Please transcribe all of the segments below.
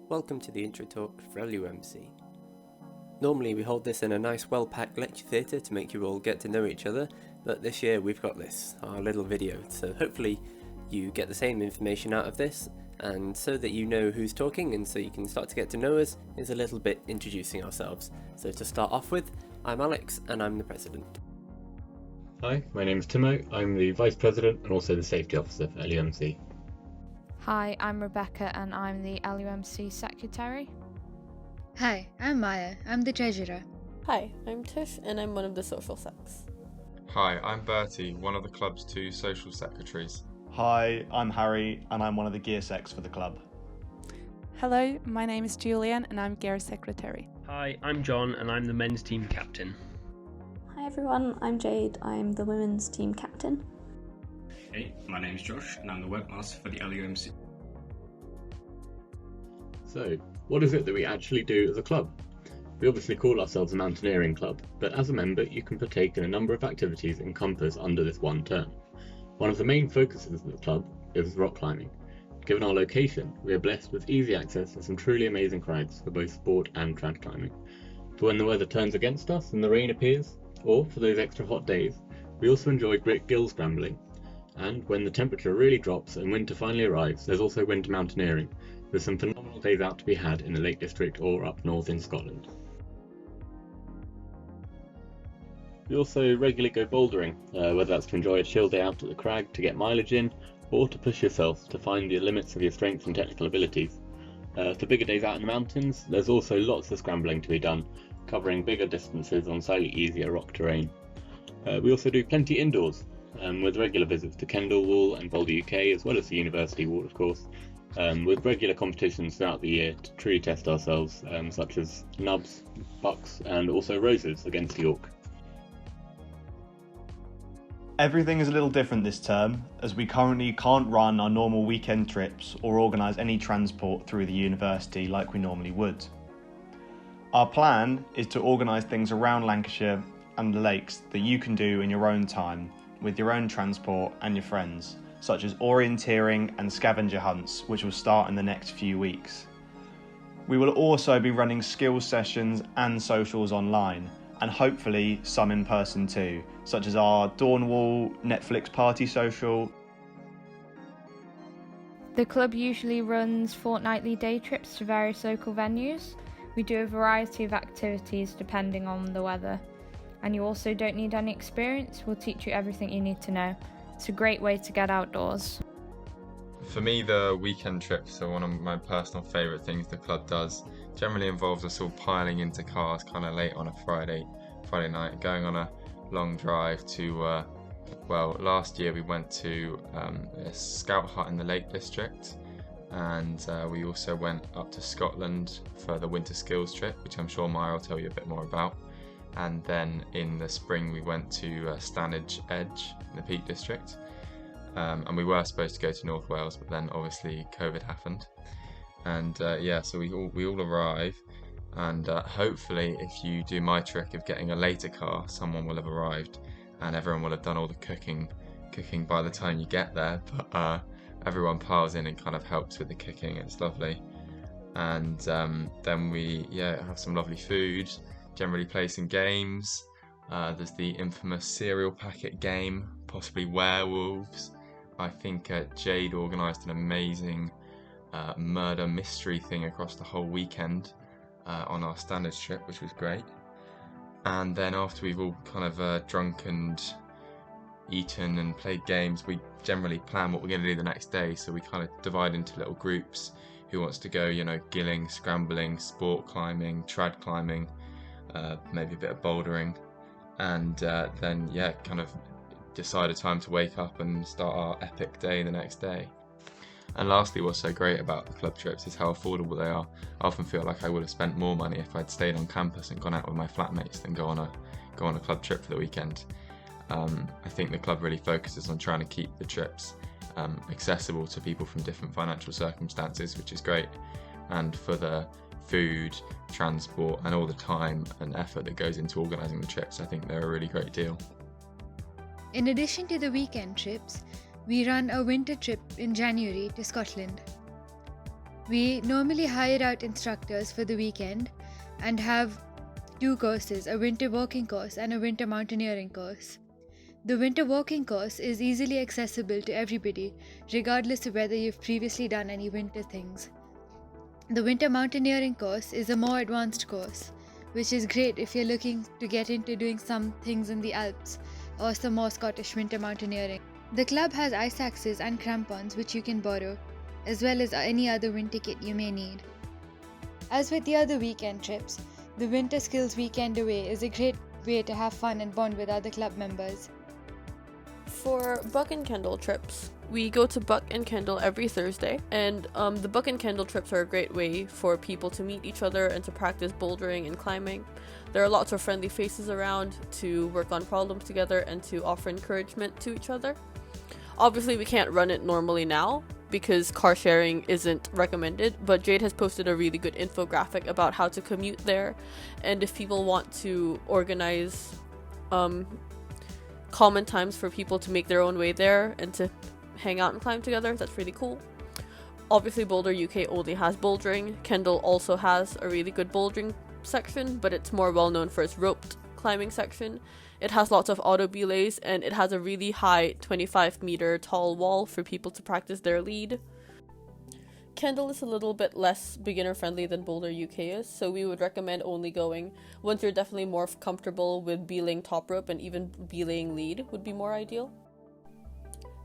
Welcome to the intro talk for LUMC. Normally we hold this in a nice well-packed lecture theatre to make you all get to know each other, but this year we've got this, our little video, so hopefully you get the same information out of this, and so that you know who's talking and so you can start to get to know us is a little bit introducing ourselves. So to start off with, I'm Alex and I'm the President. Hi, my name is Timo. I'm the Vice President and also the Safety Officer for LUMC. Hi, I'm Rebecca and I'm the LUMC Secretary. Hi, I'm Maya. I'm the Treasurer. Hi, I'm Tish and I'm one of the social secs. Hi, I'm Bertie, one of the club's two social secretaries. Hi, I'm Harry and I'm one of the gear secs for the club. Hello, my name is Julian and I'm Gear Secretary. Hi, I'm John and I'm the men's team captain. Hi everyone, I'm Jade, I'm the women's team captain. Hey, my name's Josh and I'm the webmaster for the LUMC. So, what is it that we actually do as a club? We obviously call ourselves a mountaineering club, but as a member you can partake in a number of activities encompassed under this one term. One of the main focuses of the club is rock climbing. Given our location, we are blessed with easy access to some truly amazing crags for both sport and trad climbing. For when the weather turns against us and the rain appears, or for those extra hot days, we also enjoy great gill scrambling. And when the temperature really drops and winter finally arrives, there's also winter mountaineering, with some phenomenal days out to be had in the Lake District or up north in Scotland. We also regularly go bouldering, whether that's to enjoy a chill day out at the crag to get mileage in, or to push yourself to find the limits of your strengths and technical abilities. For bigger days out in the mountains, there's also lots of scrambling to be done, covering bigger distances on slightly easier rock terrain. We also do plenty indoors, with regular visits to Kendall Wall and Boulder UK, as well as the University Wall of course, with regular competitions throughout the year to truly test ourselves, such as nubs, bucks and also roses against York. Everything is a little different this term, as we currently can't run our normal weekend trips or organise any transport through the university like we normally would. Our plan is to organise things around Lancashire and the lakes that you can do in your own time, with your own transport and your friends, such as orienteering and scavenger hunts, which will start in the next few weeks. We will also be running skills sessions and socials online, and hopefully some in person too, such as our Dawnwall Netflix party social. The club usually runs fortnightly day trips to various local venues. We do a variety of activities depending on the weather. And you also don't need any experience, we'll teach you everything you need to know. It's a great way to get outdoors. For me, the weekend trips are one of my personal favourite things the club does. Generally involves us all piling into cars kind of late on a Friday night, going on a long drive to, last year we went to a scout hut in the Lake District, and we also went up to Scotland for the winter skills trip, which I'm sure Maya will tell you a bit more about. And then in the spring we went to Stanage Edge in the Peak District, and we were supposed to go to North Wales, but then obviously COVID happened. And so we all arrive, and hopefully if you do my trick of getting a later car, someone will have arrived and everyone will have done all the cooking by the time you get there, but everyone piles in and kind of helps with the cooking. It's lovely. And then we have some lovely food, generally play some games. There's the infamous cereal packet game, possibly werewolves. I think Jade organised an amazing murder mystery thing across the whole weekend on our standard trip, which was great. And then after we've all kind of drunk and eaten and played games, we generally plan what we're going to do the next day. So we kind of divide into little groups. Who wants to go, gilling, scrambling, sport climbing, trad climbing, maybe a bit of bouldering, and then kind of decide a time to wake up and start our epic day the next day. And lastly, what's so great about the club trips is how affordable they are. I often feel like I would have spent more money if I'd stayed on campus and gone out with my flatmates than go on a club trip for the weekend. I think the club really focuses on trying to keep the trips accessible to people from different financial circumstances, which is great. And for the food, transport and all the time and effort that goes into organising the trips, I think they're a really great deal. In addition to the weekend trips, we run a winter trip in January to Scotland. We normally hire out instructors for the weekend and have 2 courses, a winter walking course and a winter mountaineering course. The winter walking course is easily accessible to everybody, regardless of whether you've previously done any winter things. The winter mountaineering course is a more advanced course, which is great if you're looking to get into doing some things in the Alps or some more Scottish winter mountaineering. The club has ice axes and crampons which you can borrow, as well as any other winter kit you may need. As with the other weekend trips, the Winter Skills Weekend Away is a great way to have fun and bond with other club members. For Buck and Kendall trips, we go to Buck and Kendall every Thursday, and the Buck and Kendall trips are a great way for people to meet each other and to practice bouldering and climbing. There are lots of friendly faces around to work on problems together and to offer encouragement to each other. Obviously, we can't run it normally now because car sharing isn't recommended, but Jade has posted a really good infographic about how to commute there, and if people want to organize common times for people to make their own way there and to hang out and climb together, that's really cool. Obviously, Boulder UK only has bouldering. Kendall also has a really good bouldering section, but it's more well known for its roped climbing section. It has lots of auto belays, and it has a really high 25-meter tall wall for people to practice their lead. Kendall is a little bit less beginner friendly than Boulder UK is, so we would recommend only going once you're definitely more comfortable with belaying top rope, and even belaying lead would be more ideal.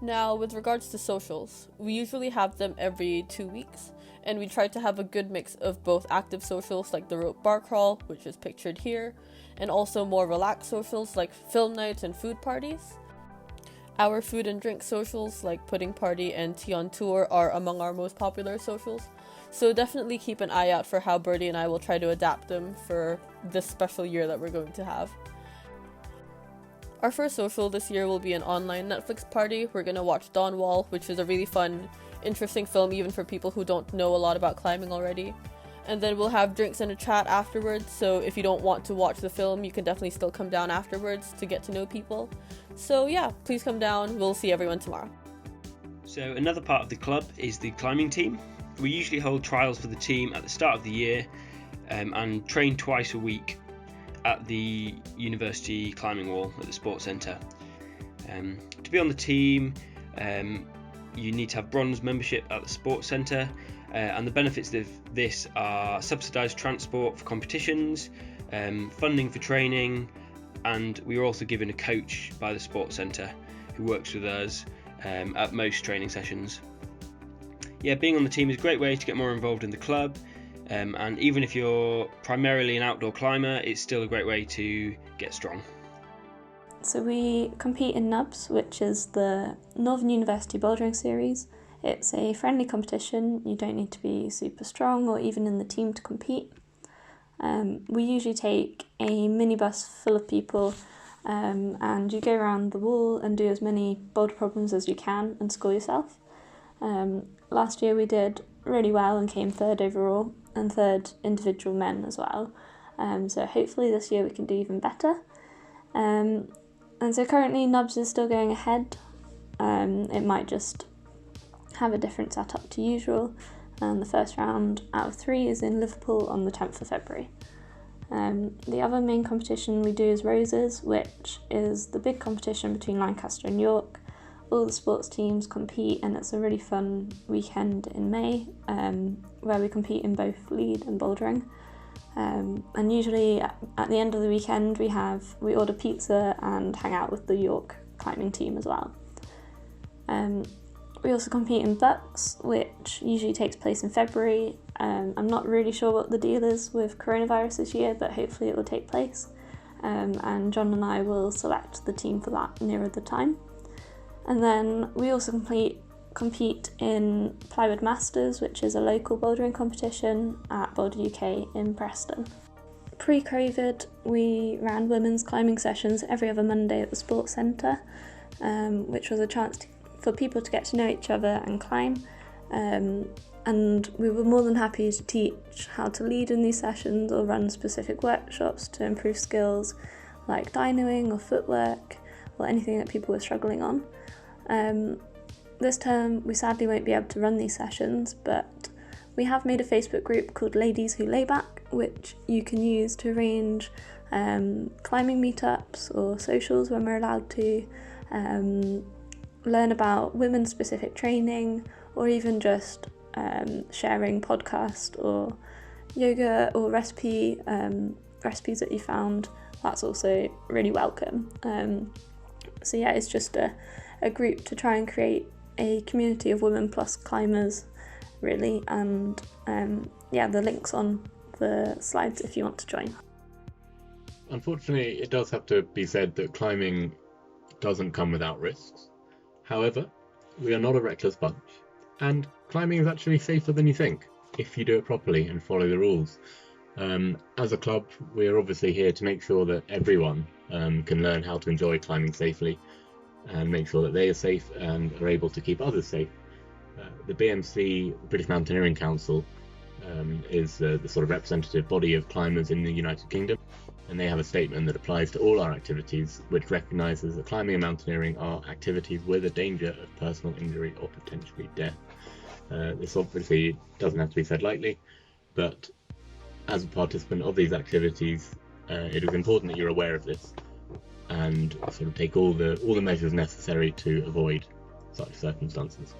Now, with regards to socials, we usually have them every 2 weeks, and we try to have a good mix of both active socials like the rope bar crawl, which is pictured here, and also more relaxed socials like film nights and food parties. Our food and drink socials like pudding party and tea on tour are among our most popular socials, so definitely keep an eye out for how Birdie and I will try to adapt them for this special year that we're going to have. Our first social this year will be an online Netflix party. We're going to watch Dawn Wall, which is a really fun, interesting film even for people who don't know a lot about climbing already. And then we'll have drinks and a chat afterwards, so if you don't want to watch the film, you can definitely still come down afterwards to get to know people. So yeah, please come down. We'll see everyone tomorrow. So another part of the club is the climbing team. We usually hold trials for the team at the start of the year and train twice a week at the University Climbing Wall at the Sports Centre. To be on the team, you need to have bronze membership at the Sports Centre, and the benefits of this are subsidised transport for competitions, funding for training, and we are also given a coach by the Sports Centre who works with us at most training sessions. Yeah, being on the team is a great way to get more involved in the club, and even if you're primarily an outdoor climber, it's still a great way to get strong. So we compete in NUBS, which is the Northern University Bouldering Series. It's a friendly competition. You don't need to be super strong or even in the team to compete. We usually take a minibus full of people and you go around the wall and do as many boulder problems as you can and score yourself. Last year we did really well and came third overall and third individual men as well. So hopefully this year we can do even better. And so currently NUBS is still going ahead. It might just have a different setup to usual, and the first round out of 3 is in Liverpool on the 10th of February. The other main competition we do is Roses, which is the big competition between Lancaster and York. All the sports teams compete, and it's a really fun weekend in May where we compete in both lead and bouldering. And usually at the end of the weekend we order pizza and hang out with the York climbing team as well. We also compete in Bucks, which usually takes place in February. I'm not really sure what the deal is with coronavirus this year, but hopefully it will take place. And John and I will select the team for that nearer the time. And then we also compete in Plywood Masters, which is a local bouldering competition at Boulder UK in Preston. Pre-COVID, we ran women's climbing sessions every other Monday at the Sports Centre, which was a chance for people to get to know each other and climb. And we were more than happy to teach how to lead in these sessions or run specific workshops to improve skills like dynoing or footwork or anything that people were struggling on. This term we sadly won't be able to run these sessions, but We have made a Facebook group called Ladies Who Lay Back, which you can use to arrange climbing meetups or socials when we're allowed to, learn about women-specific training, or even just sharing podcast or yoga or recipes that you found. That's also really welcome. So yeah, it's just a group to try and create a community of women plus climbers, really, and the link's on the slides if you want to join. Unfortunately, it does have to be said that climbing doesn't come without risks. However, we are not a reckless bunch, and climbing is actually safer than you think if you do it properly and follow the rules. As a club, we are obviously here to make sure that everyone can learn how to enjoy climbing safely and make sure that they are safe and are able to keep others safe. The BMC, British Mountaineering Council, is the sort of representative body of climbers in the United Kingdom, and they have a statement that applies to all our activities, which recognises that climbing and mountaineering are activities with a danger of personal injury or potentially death. This obviously doesn't have to be said lightly, but as a participant of these activities, it is important that you're aware of this and sort of take all the measures necessary to avoid such circumstances.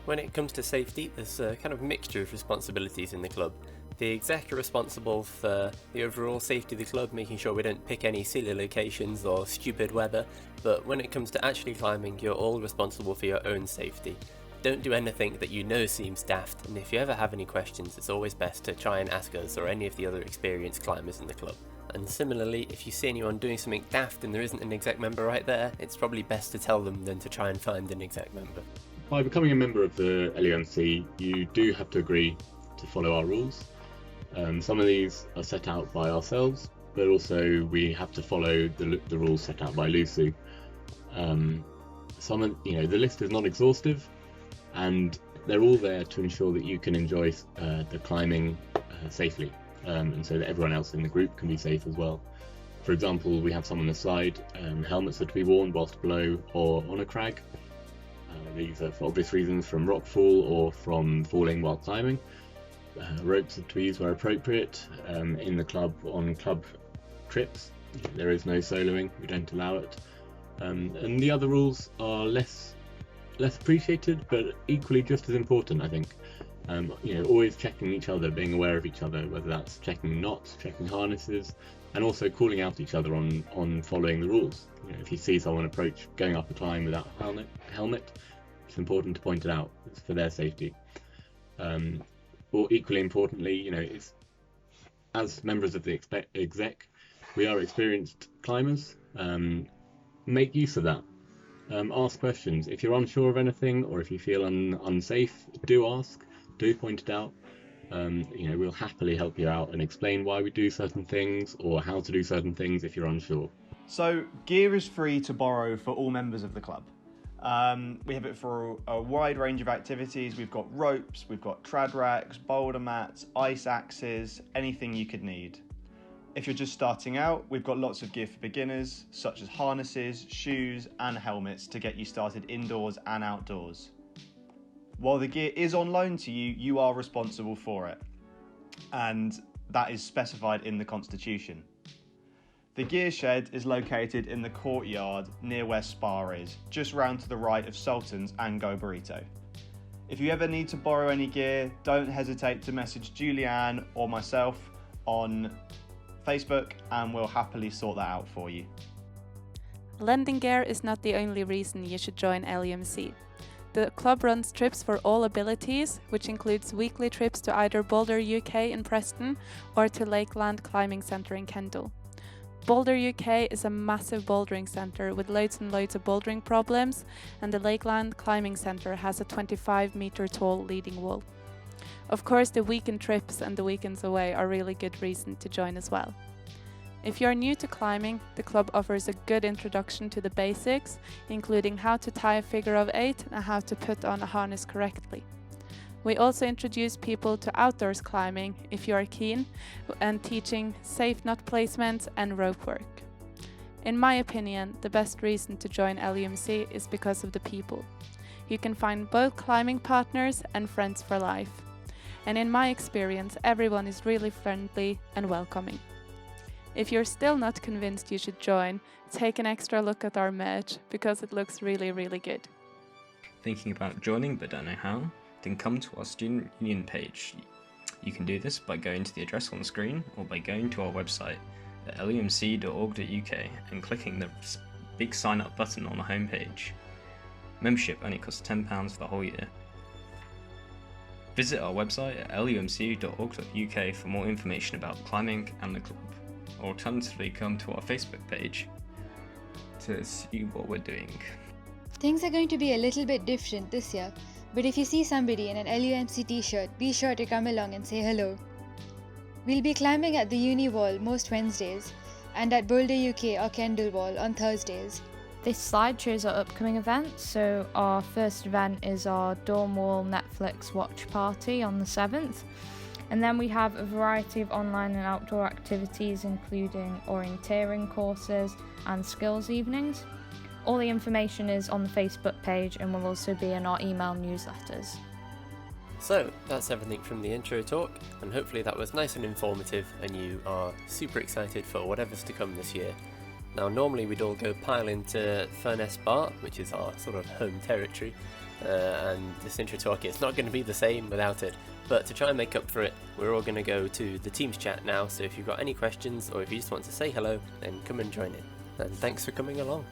When it comes to safety, there's a kind of mixture of responsibilities in the club. The exec are responsible for the overall safety of the club, making sure we don't pick any silly locations or stupid weather, but when it comes to actually climbing, you're all responsible for your own safety. Don't do anything that you know seems daft, and if you ever have any questions, it's always best to try and ask us or any of the other experienced climbers in the club. And similarly, if you see anyone doing something daft and there isn't an exec member right there, it's probably best to tell them than to try and find an exec member. By becoming a member of the LUMC, you do have to agree to follow our rules. Some of these are set out by ourselves, but also we have to follow the rules set out by LUMC. The list is not exhaustive, and they're all there to ensure that you can enjoy the climbing safely, and so that everyone else in the group can be safe as well. For example, we have some on the side, helmets that to be worn whilst below or on a crag. These are for obvious reasons, from rock fall or from falling while climbing. Ropes are to be used where appropriate. In the club, on club trips, there is no soloing, we don't allow it. And the other rules are less appreciated, but equally just as important, I think. Always checking each other, being aware of each other, whether that's checking knots, checking harnesses, and also calling out each other on following the rules. If you see someone approach going up a climb without a helmet, it's important to point it out. It's for their safety. Or equally importantly, it's, as members of the exec, we are experienced climbers. Make use of that. Ask questions. If you're unsure of anything, or if you feel unsafe, do ask. Do point it out. We'll happily help you out and explain why we do certain things or how to do certain things if you're unsure. So, gear is free to borrow for all members of the club. We have it for a wide range of activities. We've got ropes, we've got trad racks, boulder mats, ice axes, anything you could need. If you're just starting out, we've got lots of gear for beginners, such as harnesses, shoes, and helmets to get you started indoors and outdoors. While the gear is on loan to you, you are responsible for it, and that is specified in the Constitution. The gear shed is located in the courtyard near where Spa is, just round to the right of Sultan's and Go Burrito. If you ever need to borrow any gear, don't hesitate to message Julianne or myself on Facebook, and we'll happily sort that out for you. Lending gear is not the only reason you should join LUMC. The club runs trips for all abilities, which includes weekly trips to either Boulder UK in Preston or to Lakeland Climbing Centre in Kendal. Boulder UK is a massive bouldering centre with loads and loads of bouldering problems, and the Lakeland Climbing Centre has a 25-metre tall leading wall. Of course, the weekend trips and the weekends away are really good reason to join as well. If you are new to climbing, the club offers a good introduction to the basics, including how to tie a figure of 8 and how to put on a harness correctly. We also introduce people to outdoors climbing if you are keen, and teaching safe knot placements and rope work. In my opinion, the best reason to join LUMC is because of the people. You can find both climbing partners and friends for life. and in my experience, everyone is really friendly and welcoming. If you're still not convinced you should join, take an extra look at our merch because it looks really, really good. Thinking about joining but don't know how? Then come to our student union page. You can do this by going to the address on the screen or by going to our website at lumc.org.uk and clicking the big sign up button on the homepage. Membership only costs £10 for the whole year. Visit our website at lumc.org.uk for more information about climbing and the club. Or alternatively, come to our Facebook page to see what we're doing. Things are going to be a little bit different this year, but if you see somebody in an LUMC t-shirt, be sure to come along and say hello. We'll be climbing at the Uni Wall most Wednesdays, and at Boulder UK or Kendall Wall on Thursdays. This slide shows our upcoming events. So our first event is our Dorm Wall Netflix watch party on the 7th. And then we have a variety of online and outdoor activities, including orienteering courses and skills evenings. All the information is on the Facebook page and will also be in our email newsletters. So that's everything from the intro talk, and hopefully that was nice and informative and you are super excited for whatever's to come this year. Now normally we'd all go pile into Furness Bar, which is our sort of home territory, and this intro talk is not going to be the same without it. But to try and make up for it, we're all going to go to the Teams chat now, so if you've got any questions or if you just want to say hello, then come and join in. And thanks for coming along.